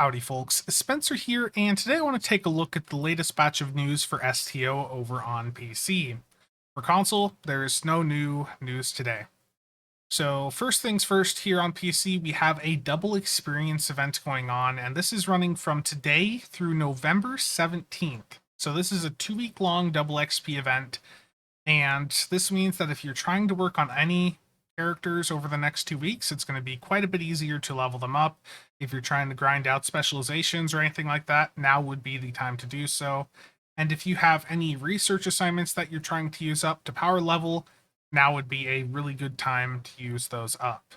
Howdy folks, Spencer here, and today I want to take a look at the latest batch of news for STO over on PC. For console, there's no new news today. So first things first, here on PC we have a double experience event going on, and this is running from today through November 17th. So this is a 2-week long double XP event, and this means that if you're trying to work on any characters over the next 2 weeks, it's going to be quite a bit easier to level them up. If you're trying to grind out specializations or anything like that, now would be the time to do so. And if you have any research assignments that you're trying to use up to power level, now would be a really good time to use those up.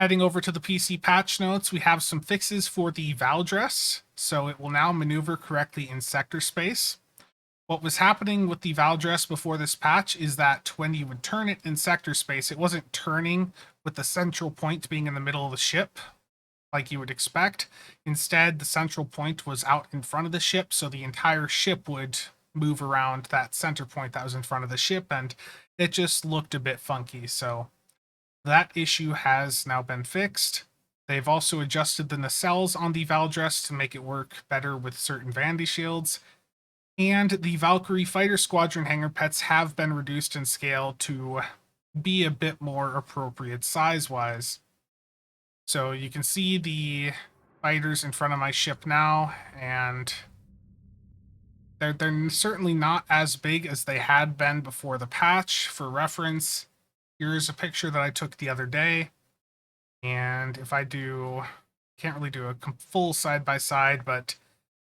Heading over to the PC patch notes, we have some fixes for the Val dress, so it will now maneuver correctly in sector space. What was happening with the Val dress before this patch is that when you would turn it in sector space, it wasn't turning with the central point being in the middle of the ship like you would expect. Instead, the central point was out in front of the ship, so the entire ship would move around that center point that was in front of the ship, and it just looked a bit funky. So that issue has now been fixed. They've also adjusted the nacelles on the Val dress to make it work better with certain Vandy shields. And the Valkyrie Fighter Squadron hanger pets have been reduced in scale to be a bit more appropriate size-wise. So you can see the fighters in front of my ship now, and they're certainly not as big as they had been before the patch. For reference, here's a picture that I took the other day, and if I can't really do a full side-by-side, but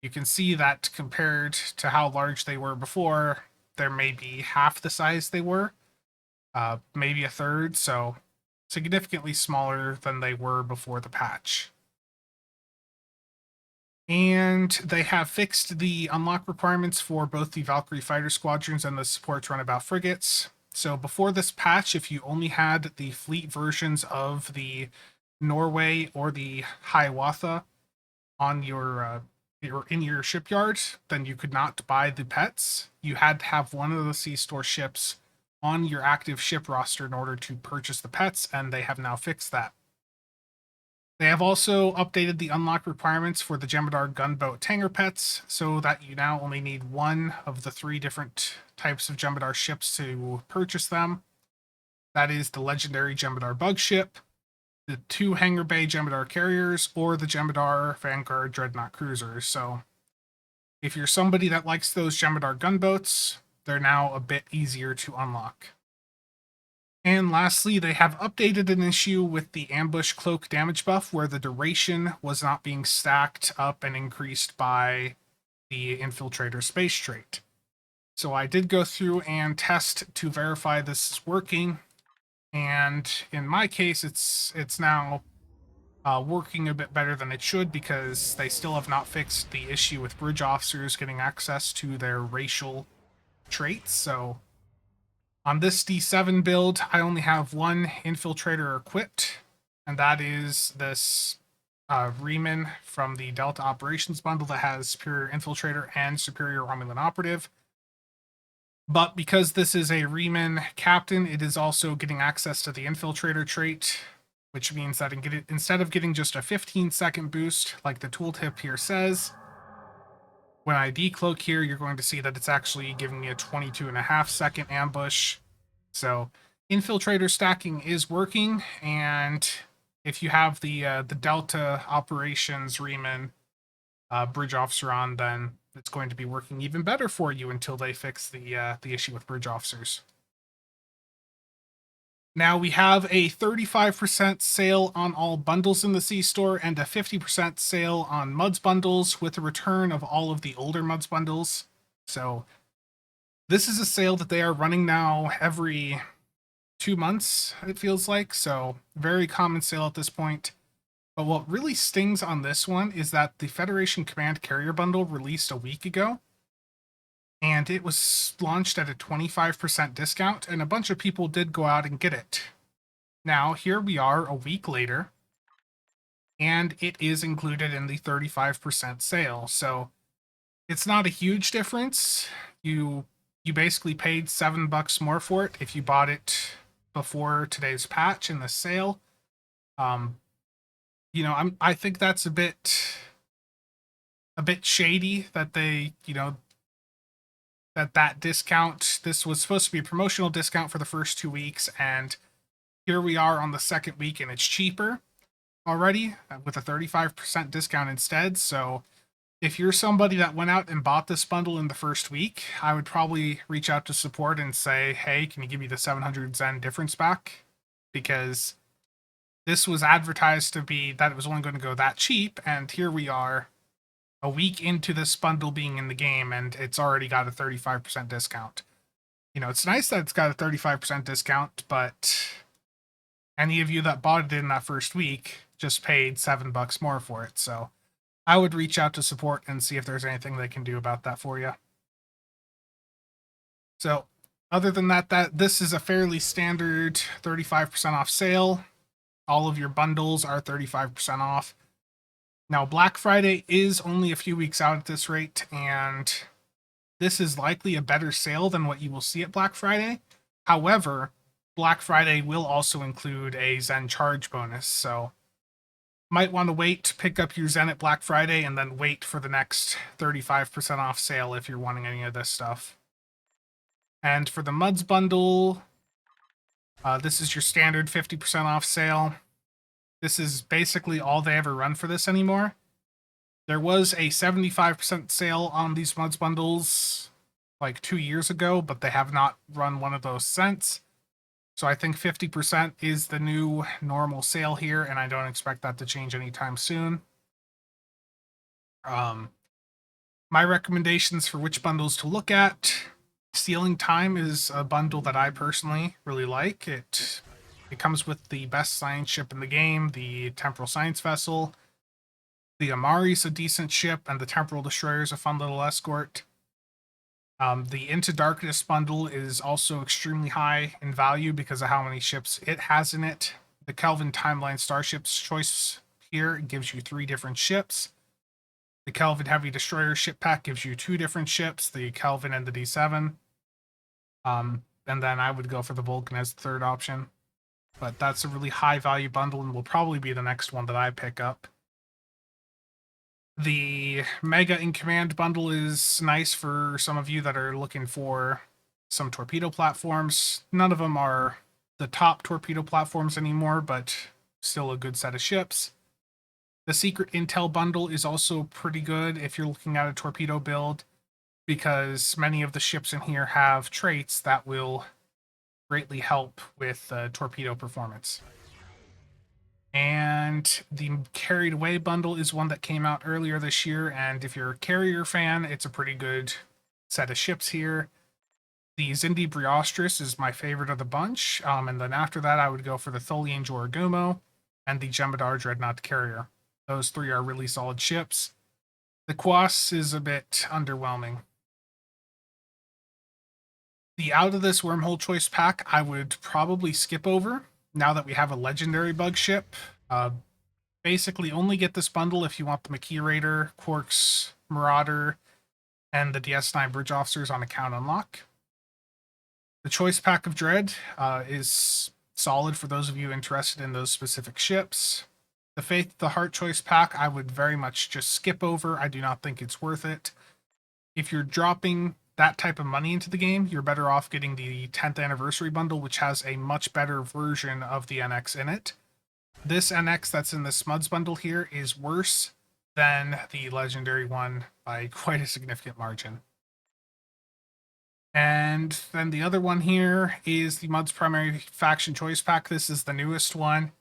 you can see that compared to how large they were before, they're maybe half the size they were, maybe a third, so significantly smaller than they were before the patch. And they have fixed the unlock requirements for both the Valkyrie fighter squadrons and the support runabout frigates. So before this patch, if you only had the fleet versions of the Norway or the Hiawatha on your in your shipyard, then you could not buy the pets. You had to have one of the C-Store ships on your active ship roster in order to purchase the pets, and they have now fixed that. They have also updated the unlock requirements for the Jemadar gunboat hangar pets, so that you now only need one of the 3 different types of Jemadar ships to purchase them. That is the legendary Jemadar bug ship, the 2 hangar bay Jemadar carriers, or the Jemadar Vanguard dreadnought cruisers. So if you're somebody that likes those Jemadar gunboats, they're now a bit easier to unlock. And lastly, they have updated an issue with the ambush cloak damage buff where the duration was not being stacked up and increased by the infiltrator space trait. So I did go through and test to verify this is working, and in my case, it's now working a bit better than it should, because they still have not fixed the issue with bridge officers getting access to their racial traits. So on this D7 build, I only have one infiltrator equipped, and that is this Riemann from the Delta Operations bundle that has Superior Infiltrator and Superior Romulan Operative. But because this is a Riemann Captain, it is also getting access to the Infiltrator trait, which means that instead of getting just a 15-second boost, like the tooltip here says, when I decloak here, you're going to see that it's actually giving me a 22.5-second ambush. So infiltrator stacking is working, and if you have the Delta Operations Riemann bridge officer on, then it's going to be working even better for you until they fix the issue with bridge officers. Now we have a 35% sale on all bundles in the C-Store and a 50% sale on MUDS bundles, with the return of all of the older MUDS bundles. So this is a sale that they are running now every 2 months, it feels like. So very common sale at this point. But what really stings on this one is that the Federation Command Carrier bundle released a week ago, and it was launched at a 25% discount, and a bunch of people did go out and get it. Now, here we are a week later, and it is included in the 35% sale. So it's not a huge difference. You basically paid $7 more for it if you bought it before today's patch in the sale. I think that's a bit a bit shady that they, that discount, this was supposed to be a promotional discount for the first 2 weeks, and here we are on the second week and it's cheaper already with a 35% discount instead. So if you're somebody that went out and bought this bundle in the first week, I would probably reach out to support and say, hey, can you give me the 700 Zen difference back? Because this was advertised to be that it was only going to go that cheap, and here we are a week into this bundle being in the game, and it's already got a 35% discount. It's nice that it's got a 35% discount, but any of you that bought it in that first week just paid $7 more for it. So I would reach out to support and see if there's anything they can do about that for you. So other than that, this is a fairly standard 35% off sale. All of your bundles are 35% off. Now, Black Friday is only a few weeks out at this rate, and this is likely a better sale than what you will see at Black Friday. However, Black Friday will also include a Zen charge bonus, so might want to wait to pick up your Zen at Black Friday and then wait for the next 35% off sale if you're wanting any of this stuff. And for the Muds bundle, this is your standard 50% off sale. This is basically all they ever run for this anymore. There was a 75% sale on these Muds bundles like 2 years ago, but they have not run one of those since. So I think 50% is the new normal sale here, and I don't expect that to change anytime soon. My recommendations for which bundles to look at: Sealing Time is a bundle that I personally really like. It comes with the best science ship in the game, the Temporal Science Vessel. The Amari's a decent ship, and the Temporal Destroyer is a fun little escort. The Into Darkness bundle is also extremely high in value because of how many ships it has in it. The Kelvin Timeline Starships choice here gives you 3 different ships. The Kelvin Heavy Destroyer ship pack gives you 2 different ships, the Kelvin and the D7. And then I would go for the Vulcan as the third option. But that's a really high value bundle and will probably be the next one that I pick up. The Mega in Command bundle is nice for some of you that are looking for some torpedo platforms. None of them are the top torpedo platforms anymore, but still a good set of ships. The Secret Intel bundle is also pretty good if you're looking at a torpedo build, because many of the ships in here have traits that will greatly help with torpedo performance. And the Carried Away bundle is one that came out earlier this year, and if you're a carrier fan, it's a pretty good set of ships here. The Zindi Briostris is my favorite of the bunch, and then after that I would go for the Tholian Joragumo and the Jemadar Dreadnought Carrier. Those 3 are really solid ships. The Quas is a bit underwhelming. The Out of This Wormhole choice pack I would probably skip over now that we have a legendary bug ship. Basically only get this bundle if you want the Maquis Raider, Quarks Marauder, and the DS9 Bridge Officers on account unlock. The Choice Pack of Dread is solid for those of you interested in those specific ships. The Faith of the Heart Choice Pack I would very much just skip over. I do not think it's worth it. If you're dropping that type of money into the game, you're better off getting the 10th Anniversary bundle, which has a much better version of the NX in it. This NX that's in the Smuds bundle here is worse than the legendary one by quite a significant margin. And then the other one here is the Muds Primary Faction Choice Pack. This is the newest one.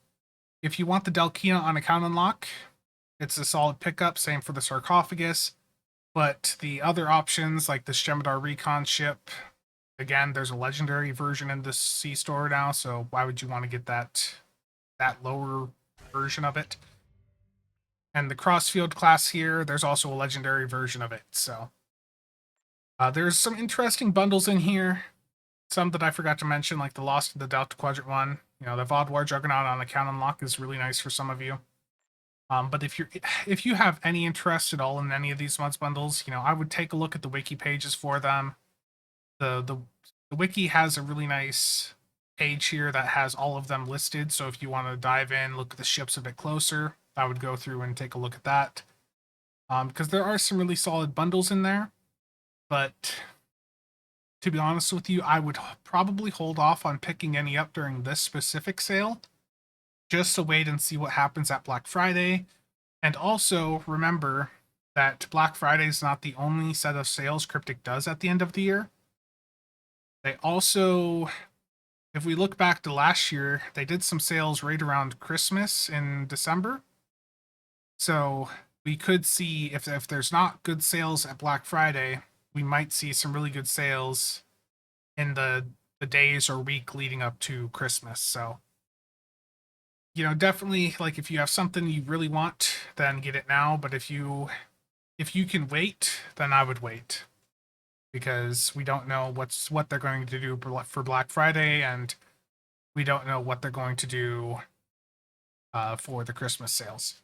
If you want the Delkina on account unlock, it's a solid pickup. Same for the Sarcophagus. But the other options, like the Jemadar Recon ship, again, there's a legendary version in the C store now, so why would you want to get that lower version of it? And the Crossfield class here, there's also a legendary version of it. So there's some interesting bundles in here. Some that I forgot to mention, like the Lost of the Delta Quadrant one. The Vaudwar Juggernaut on account unlock is really nice for some of you. But if you have any interest at all in any of these Muds bundles, I would take a look at the wiki pages for them. The wiki has a really nice page here that has all of them listed. So if you want to dive in, look at the ships a bit closer, I would go through and take a look at that. because there are some really solid bundles in there. But to be honest with you, I would probably hold off on picking any up during this specific sale, just to wait and see what happens at Black Friday. And also remember that Black Friday is not the only set of sales Cryptic does at the end of the year. They also, if we look back to last year, they did some sales right around Christmas in December. So we could see, if there's not good sales at Black Friday, we might see some really good sales in the days or week leading up to Christmas. So, definitely, like, if you have something you really want, then get it now. But if you can wait, then I would wait, because we don't know what they're going to do for Black Friday, and we don't know what they're going to do for the Christmas sales.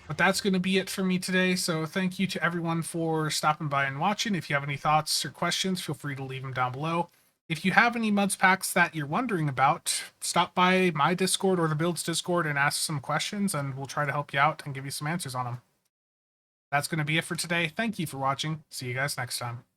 But that's going to be it for me today. So thank you to everyone for stopping by and watching. If you have any thoughts or questions, feel free to leave them down below. If you have any Muds packs that you're wondering about, stop by my Discord or the Builds Discord and ask some questions, and we'll try to help you out and give you some answers on them. That's going to be it for today. Thank you for watching. See you guys next time.